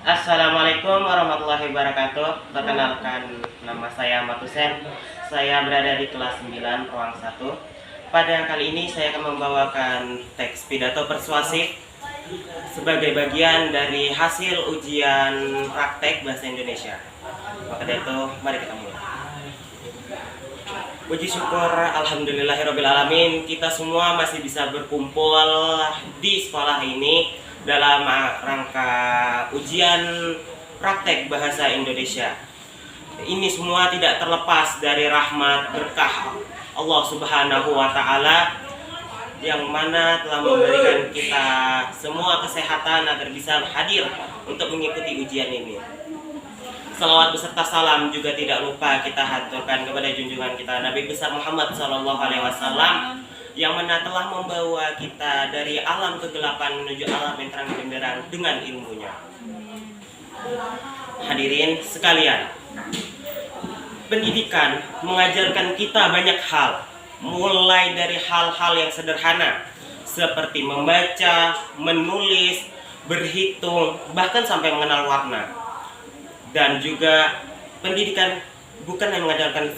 Assalamualaikum warahmatullahi wabarakatuh. Perkenalkan, nama saya Matusen. Saya berada di kelas 9 ruang 1. Pada kali ini saya akan membawakan teks pidato persuasif sebagai bagian dari hasil ujian praktek bahasa Indonesia. Maka dari itu, mari kita mulai. Puji syukur alhamdulillahirobbilalamin, kita semua masih bisa berkumpul di sekolah ini dalam rangka ujian praktek bahasa Indonesia. Ini semua tidak terlepas dari rahmat berkah Allah Subhanahu wa Ta'ala, yang mana telah memberikan kita semua kesehatan agar bisa hadir untuk mengikuti ujian ini. Salawat beserta salam juga tidak lupa kita haturkan kepada junjungan kita Nabi besar Muhammad SAW, yang mana telah membawa kita dari alam kegelapan menuju alam yang terang benderang dengan ilmunya. Hadirin sekalian, pendidikan mengajarkan kita banyak hal, mulai dari hal-hal yang sederhana seperti membaca, menulis, berhitung, bahkan sampai mengenal warna. Dan juga pendidikan bukan hanya mengajarkan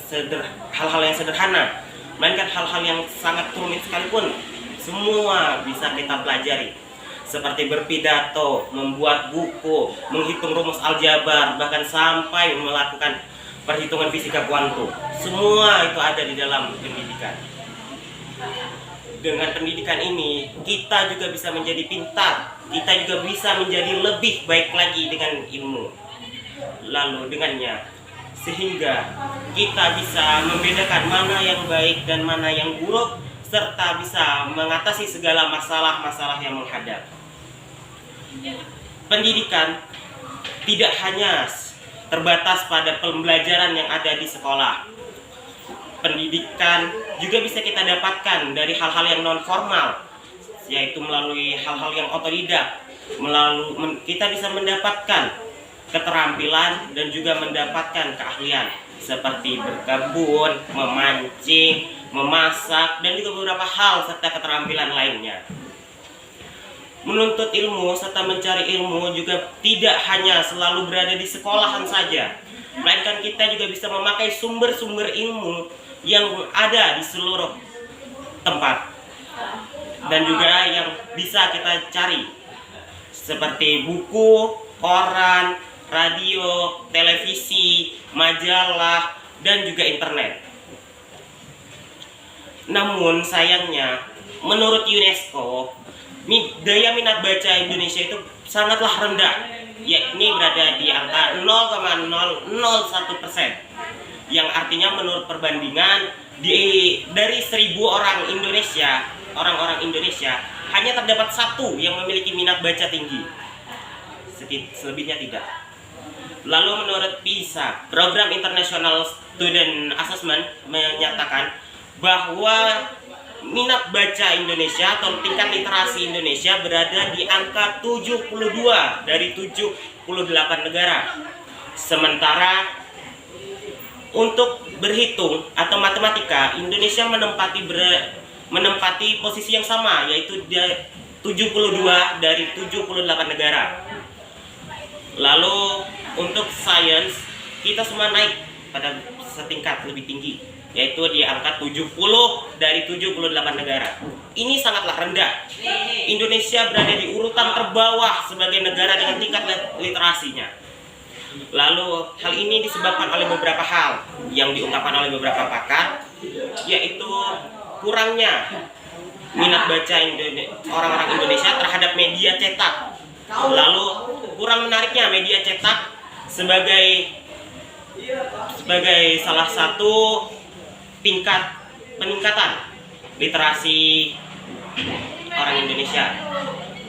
hal-hal yang sederhana, melainkan hal-hal yang sangat rumit sekalipun semua bisa kita pelajari, seperti berpidato, membuat buku, menghitung rumus aljabar, bahkan sampai melakukan perhitungan fisika kuantum. Semua itu ada di dalam pendidikan. Dengan pendidikan ini kita juga bisa menjadi pintar, kita juga bisa menjadi lebih baik lagi dengan ilmu. Lalu dengannya, sehingga kita bisa membedakan mana yang baik dan mana yang buruk, serta bisa mengatasi segala masalah-masalah yang menghadap. Pendidikan tidak hanya terbatas pada pembelajaran yang ada di sekolah. Pendidikan juga bisa kita dapatkan dari hal-hal yang non formal, yaitu melalui hal-hal yang otodidak. Kita bisa mendapatkan keterampilan dan juga mendapatkan keahlian seperti berkebun, memancing, memasak, dan juga beberapa hal serta keterampilan lainnya. Menuntut ilmu serta mencari ilmu juga tidak hanya selalu berada di sekolahan saja, melainkan kita juga bisa memakai sumber-sumber ilmu yang ada di seluruh tempat dan juga yang bisa kita cari, seperti buku, koran, radio, televisi, majalah, dan juga internet. Namun sayangnya, menurut UNESCO, daya minat baca Indonesia itu sangatlah rendah, yakni berada di angka 0,001%, yang artinya menurut perbandingan dari 1.000 orang Indonesia hanya terdapat satu yang memiliki minat baca tinggi, selebihnya tidak. Lalu menurut PISA, Program International Student Assessment, menyatakan bahwa minat baca Indonesia atau tingkat literasi Indonesia berada di angka 72 dari 78 negara. Sementara untuk berhitung atau matematika, Indonesia menempati posisi yang sama, yaitu 72 dari 78 negara. Lalu untuk sains, kita semua naik pada setingkat lebih tinggi, yaitu di angka 70 dari 78 negara. Ini sangatlah rendah. Indonesia berada di urutan terbawah sebagai negara dengan tingkat literasinya. Lalu hal ini disebabkan oleh beberapa hal yang diungkapkan oleh beberapa pakar, yaitu kurangnya minat baca orang-orang Indonesia terhadap media cetak. Lalu kurang menariknya media cetak sebagai salah satu tingkat peningkatan literasi orang Indonesia.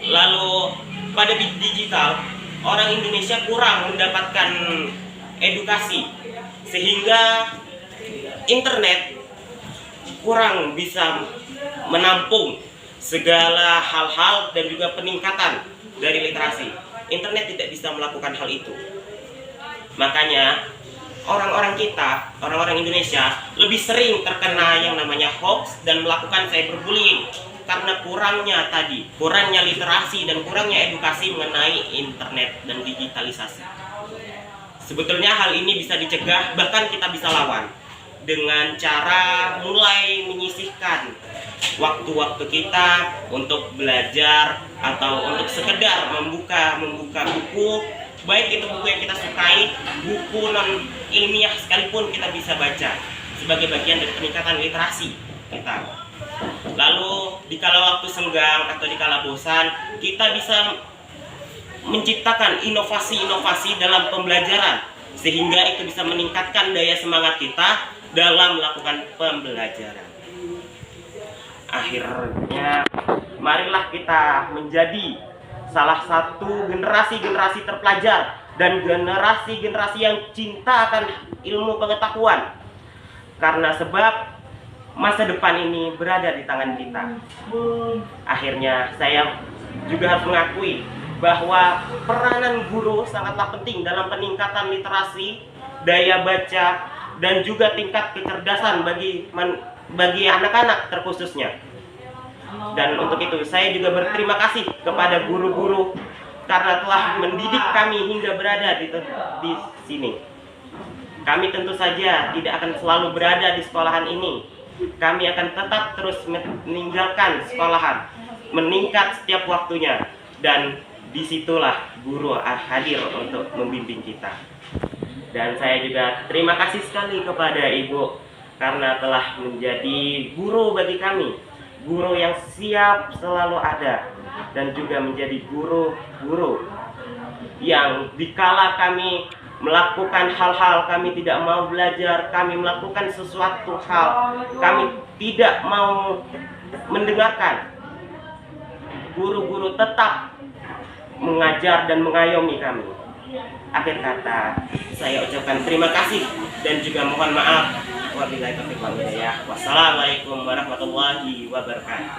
Lalu pada digital, orang Indonesia kurang mendapatkan edukasi, sehingga internet kurang bisa menampung segala hal-hal dan juga peningkatan dari literasi. Internet tidak bisa melakukan hal itu. Makanya orang-orang Indonesia lebih sering terkena yang namanya hoax dan melakukan cyberbullying. karena kurangnya literasi dan kurangnya edukasi mengenai internet dan digitalisasi. Sebetulnya hal ini bisa dicegah, bahkan kita bisa lawan dengan cara mulai menyisihkan waktu-waktu kita untuk belajar atau untuk sekedar membuka buku, baik itu buku yang kita sukai, buku non ilmiah sekalipun kita bisa baca sebagai bagian dari peningkatan literasi kita. Lalu dikala waktu senggang atau dikala bosan, kita bisa menciptakan inovasi-inovasi dalam pembelajaran sehingga itu bisa meningkatkan daya semangat kita dalam melakukan pembelajaran. Akhirnya, marilah kita menjadi salah satu generasi-generasi terpelajar dan generasi-generasi yang cinta akan ilmu pengetahuan. Karena sebab masa depan ini berada di tangan kita. Akhirnya saya juga harus mengakui bahwa peranan guru sangatlah penting dalam peningkatan literasi, daya baca, dan juga tingkat kecerdasan bagi anak-anak terkhususnya. Dan untuk itu saya juga berterima kasih kepada guru-guru karena telah mendidik kami hingga berada di sini. Kami tentu saja tidak akan selalu berada di sekolahan ini. Kami akan tetap terus meninggalkan sekolahan, meningkat setiap waktunya, dan disitulah guru hadir untuk membimbing kita. Dan saya juga terima kasih sekali kepada Ibu karena telah menjadi guru bagi kami, guru yang siap selalu ada, dan juga menjadi guru-guru yang dikala kami melakukan hal-hal kami tidak mau belajar, kami melakukan sesuatu hal kami tidak mau mendengarkan, guru-guru tetap mengajar dan mengayomi kami. Akhir kata saya ucapkan terima kasih dan juga mohon maaf. Wabillahi taufiq wal hidayah. Wassalamualaikum warahmatullahi wabarakatuh.